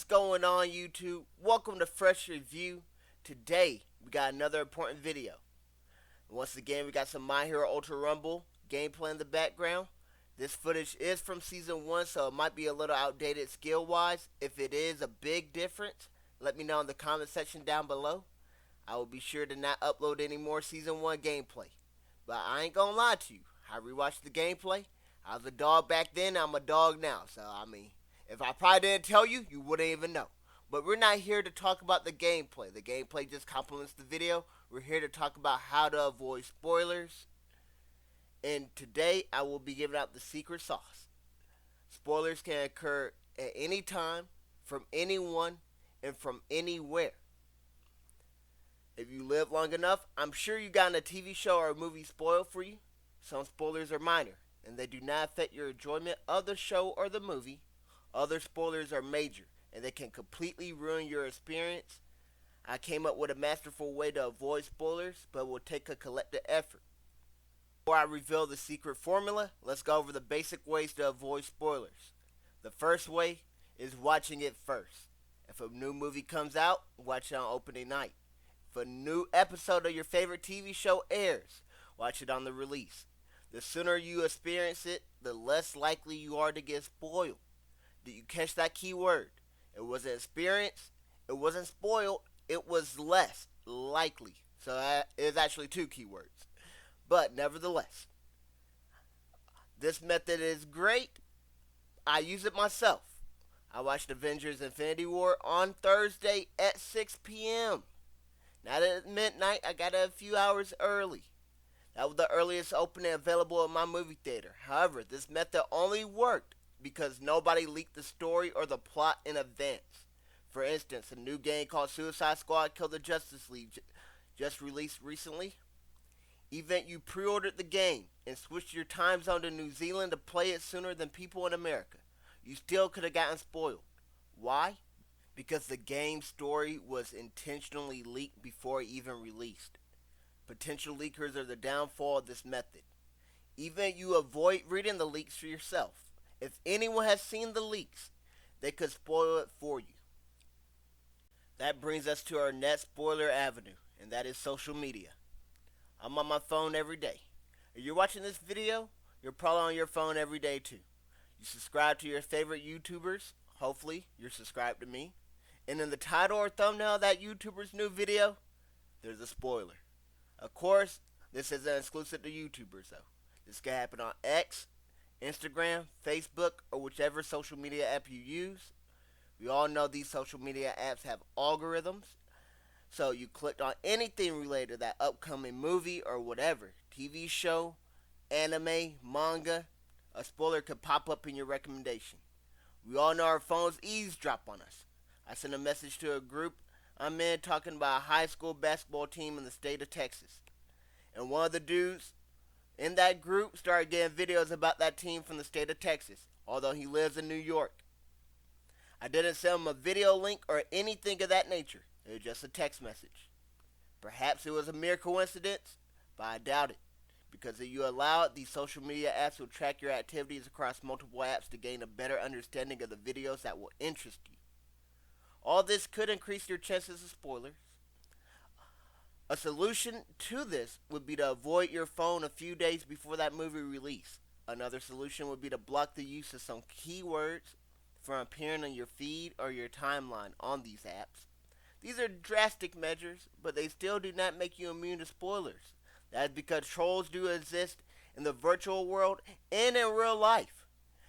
What's going on, YouTube? Welcome to Fresh Review. Today we got another important video. Once again, we got some My Hero Ultra Rumble gameplay in the background. This footage is from Season 1, so it might be a little outdated skill-wise. If it is a big difference, let me know in the comment section down below. I will be sure to not upload any more Season 1 gameplay. But I ain't gonna lie to you. I rewatched the gameplay. I was a dog back then, I'm a dog now. So, if I probably didn't tell you, you wouldn't even know. But we're not here to talk about the gameplay. The gameplay just complements the video. We're here to talk about how to avoid spoilers. And today I will be giving out the secret sauce. Spoilers can occur at any time, from anyone, and from anywhere. If you live long enough, I'm sure you got a TV show or a movie spoiled for you. Some spoilers are minor, and they do not affect your enjoyment of the show or the movie. Other spoilers are major, and they can completely ruin your experience. I came up with a masterful way to avoid spoilers, but will take a collective effort. Before I reveal the secret formula, let's go over the basic ways to avoid spoilers. The first way is watching it first. If a new movie comes out, watch it on opening night. If a new episode of your favorite TV show airs, watch it on the release. The sooner you experience it, the less likely you are to get spoiled. Did you catch that key word? It wasn't experience, it wasn't spoiled, it was less likely. So that is actually two keywords. But nevertheless, this method is great. I use it myself. I watched Avengers Infinity War on Thursday at 6 p.m. Not at midnight, I got it a few hours early. That was the earliest opening available at my movie theater. However, this method only worked because nobody leaked the story or the plot in advance. For instance, a new game called Suicide Squad Kill the Justice League just released recently. Even you pre-ordered the game and switched your time zone to New Zealand to play it sooner than people in America, you still could have gotten spoiled. Why? Because the game story was intentionally leaked before it even released. Potential leakers are the downfall of this method. Even you avoid reading the leaks for yourself. If anyone has seen the leaks, they could spoil it for you. That brings us to our next spoiler avenue, and that is social media. I'm on my phone every day. If you're watching this video, you're probably on your phone every day too. You subscribe to your favorite YouTubers. Hopefully, you're subscribed to me. And in the title or thumbnail of that YouTuber's new video, there's a spoiler. Of course, this isn't exclusive to YouTubers though. This can happen on X, Instagram, Facebook, or whichever social media app you use. We all know these social media apps have algorithms. So you clicked on anything related to that upcoming movie or whatever, TV show, anime, manga, a spoiler could pop up in your recommendation. We all know our phones eavesdrop on us. I sent a message to a group I'm in talking about a high school basketball team in the state of Texas. And one of the dudes in that group started getting videos about that team from the state of Texas, although he lives in New York. I didn't send him a video link or anything of that nature. It was just a text message. Perhaps it was a mere coincidence, but I doubt it. Because if you allow it, these social media apps will track your activities across multiple apps to gain a better understanding of the videos that will interest you. All this could increase your chances of spoilers. A solution to this would be to avoid your phone a few days before that movie release. Another solution would be to block the use of some keywords from appearing on your feed or your timeline on these apps. These are drastic measures, but they still do not make you immune to spoilers. That is because trolls do exist in the virtual world and in real life.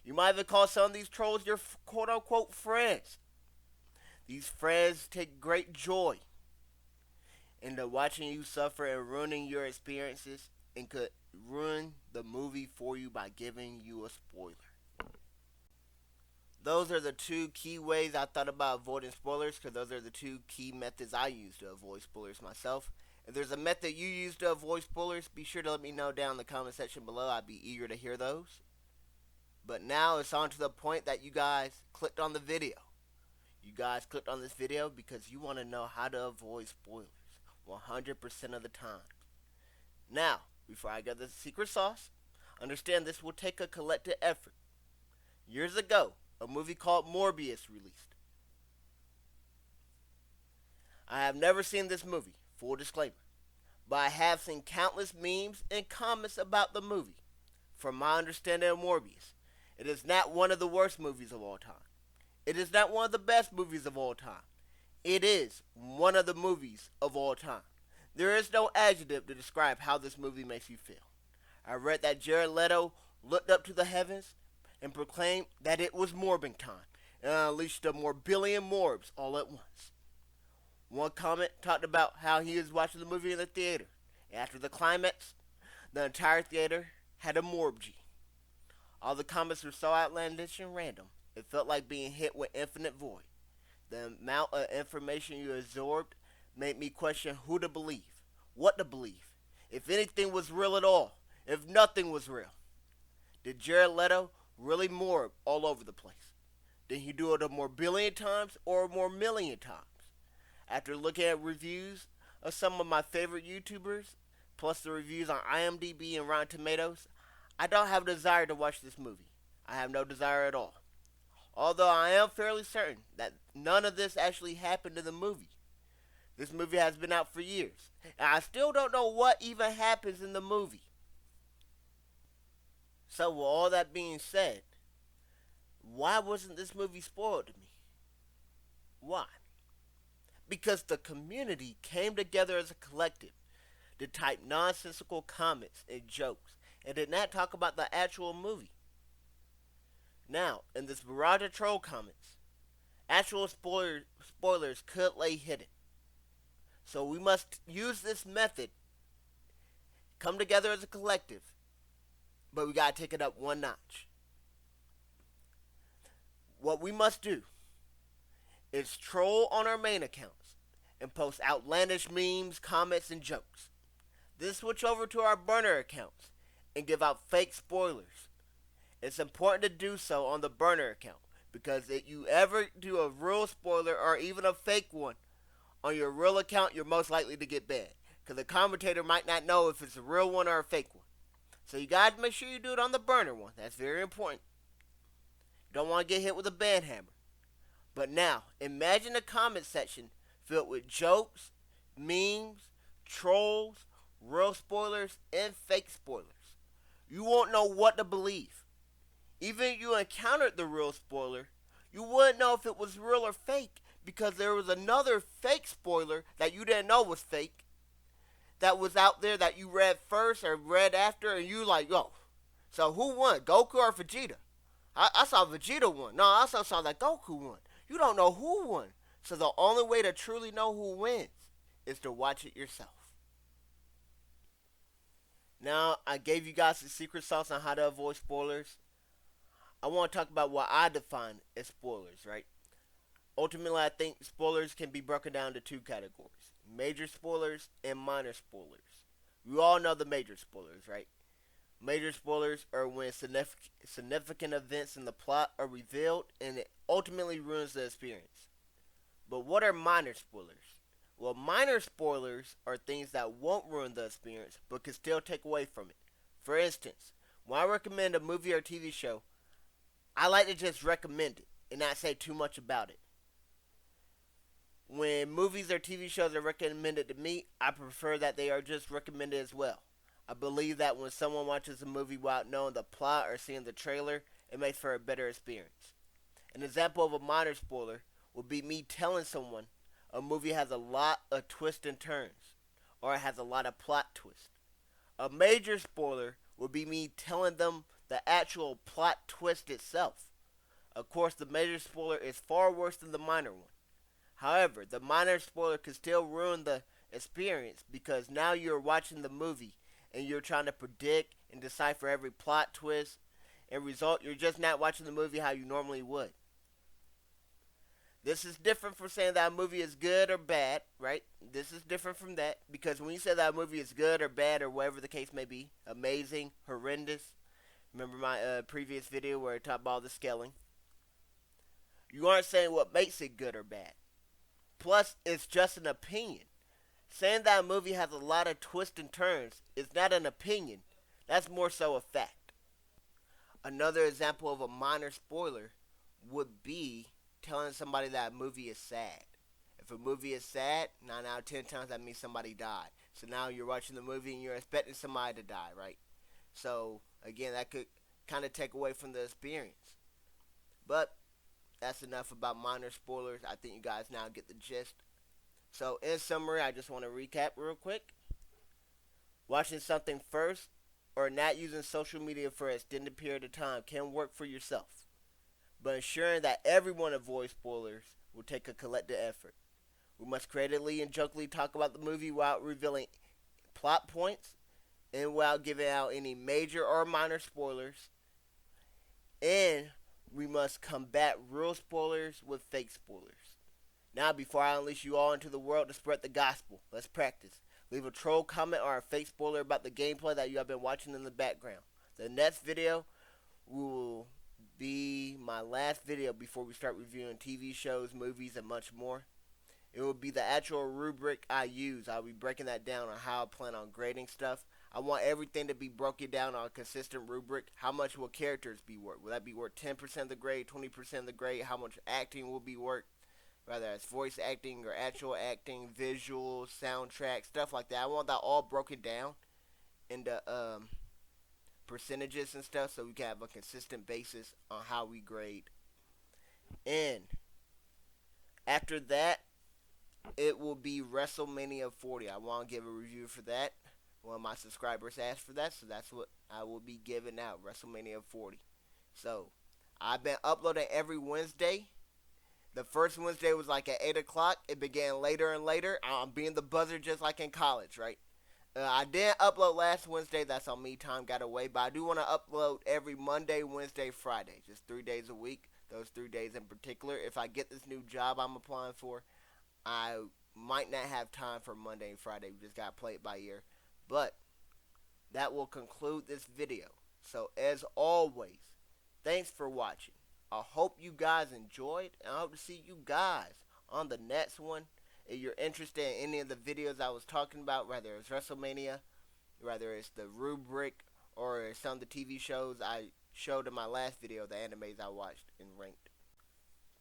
You might even call some of these trolls your quote-unquote friends. These friends take great joy into watching you suffer and ruining your experiences, and could ruin the movie for you by giving you a spoiler. Those are the two key ways I thought about avoiding spoilers, because those are the two key methods I use to avoid spoilers myself. If there's a method you use to avoid spoilers, be sure to let me know down in the comment section below. I'd be eager to hear those. But now it's on to the point that you guys clicked on the video. You guys clicked on this video because you want to know how to avoid spoilers 100% of the time. Now, before I get the secret sauce, understand this will take a collective effort. Years ago, a movie called Morbius released. I have never seen this movie, full disclaimer, but I have seen countless memes and comments about the movie. From my understanding of Morbius, it is not one of the worst movies of all time. It is not one of the best movies of all time. It is one of the movies of all time. There is no adjective to describe how this movie makes you feel. I read that Jared Leto looked up to the heavens and proclaimed that it was morbing time and unleashed a morbillion morbs all at once. One comment talked about how he was watching the movie in the theater. After the climax, the entire theater had a morb. All the comments were so outlandish and random, it felt like being hit with infinite void. The amount of information you absorbed made me question who to believe, what to believe, if anything was real at all, if nothing was real. Did Jared Leto really morb all over the place? Did he do it a more billion times or a more million times? After looking at reviews of some of my favorite YouTubers, plus the reviews on IMDb and Rotten Tomatoes, I don't have a desire to watch this movie. I have no desire at all. Although I am fairly certain that none of this actually happened in the movie. This movie has been out for years, and I still don't know what even happens in the movie. So with all that being said, why wasn't this movie spoiled to me? Why? Because the community came together as a collective to type nonsensical comments and jokes and did not talk about the actual movie. Now, in this barrage of troll comments, actual spoilers could lay hidden. So we must use this method, come together as a collective, but we gotta take it up one notch. What we must do is troll on our main accounts and post outlandish memes, comments, and jokes. Then switch over to our burner accounts and give out fake spoilers. It's important to do so on the burner account because if you ever do a real spoiler or even a fake one on your real account, you're most likely to get banned because the commentator might not know if it's a real one or a fake one. So you gotta make sure you do it on the burner one. That's very important. You don't want to get hit with a ban hammer. But now, imagine a comment section filled with jokes, memes, trolls, real spoilers, and fake spoilers. You won't know what to believe. Even if you encountered the real spoiler, you wouldn't know if it was real or fake because there was another fake spoiler that you didn't know was fake that was out there that you read first or read after, and you like, yo, so who won, Goku or Vegeta? I saw Vegeta won. No, I also saw that Goku won. You don't know who won. So the only way to truly know who wins is to watch it yourself. Now, I gave you guys the secret sauce on how to avoid spoilers. I want to talk about what I define as spoilers, right? Ultimately, I think spoilers can be broken down to two categories. Major spoilers and minor spoilers. We all know the major spoilers, right? Major spoilers are when significant events in the plot are revealed and it ultimately ruins the experience. But what are minor spoilers? Well, minor spoilers are things that won't ruin the experience but can still take away from it. For instance, when I recommend a movie or TV show, I like to just recommend it and not say too much about it. When movies or TV shows are recommended to me, I prefer that they are just recommended as well. I believe that when someone watches a movie without knowing the plot or seeing the trailer, it makes for a better experience. An example of a minor spoiler would be me telling someone a movie has a lot of twists and turns, or it has a lot of plot twists. A major spoiler would be me telling them the actual plot twist itself. Of course, the major spoiler is far worse than the minor one. However, the minor spoiler could still ruin the experience because now you're watching the movie and you're trying to predict and decipher every plot twist. And result, you're just not watching the movie how you normally would. This is different from saying that a movie is good or bad, right? This is different from that because when you say that a movie is good or bad or whatever the case may be, amazing, horrendous, remember my previous video where I talked about all the scaling, you aren't saying what makes it good or bad. Plus, it's just an opinion. Saying that a movie has a lot of twists and turns is not an opinion. That's more so a fact. Another example of a minor spoiler would be telling somebody that a movie is sad. If If a movie is sad, 9 out of 10 times that means somebody died. So now you're watching the movie and you're expecting somebody to die, right? So again, that could kind of take away from the experience. But that's enough about minor spoilers. I think you guys now get the gist. So in summary, I just want to recap real quick. Watching something first or not using social media for an extended period of time can work for yourself. But ensuring that everyone avoids spoilers will take a collective effort. We must creatively and jokingly talk about the movie without revealing plot points and without giving out any major or minor spoilers. And we must combat real spoilers with fake spoilers. Now, before I unleash you all into the world to spread the gospel, let's practice. Leave a troll comment or a fake spoiler about the gameplay that you have been watching in the background. The next video will be my last video before we start reviewing TV shows, movies, and much more. It will be the actual rubric I use. I'll be breaking that down on how I plan on grading stuff. I want everything to be broken down on a consistent rubric. How much will characters be worth? Will that be worth 10% of the grade, 20% of the grade? How much acting will be worth? Whether it's voice acting or actual acting, visuals, soundtrack, stuff like that. I want that all broken down into percentages and stuff so we can have a consistent basis on how we grade. And after that, it will be WrestleMania 40. I want to give a review for that. One of my subscribers asked for that, so that's what I will be giving out, WrestleMania 40. So, I've been uploading every Wednesday. The first Wednesday was like at 8 o'clock. It began later and later. I'm being the buzzer just like in college, right? I didn't upload last Wednesday. That's on me. Time got away. But I do want to upload every Monday, Wednesday, Friday. Just 3 days a week. Those 3 days in particular. If I get this new job I'm applying for, I might not have time for Monday and Friday. We just got to play it by ear. But that will conclude this video. So as always, thanks for watching. I hope you guys enjoyed, and I hope to see you guys on the next one. If you're interested in any of the videos I was talking about, whether it's WrestleMania, whether it's the rubric, or some of the TV shows I showed in my last video, the animes I watched and ranked,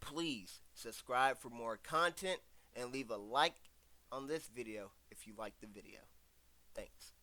please subscribe for more content and leave a like on this video if you like the video. Thanks.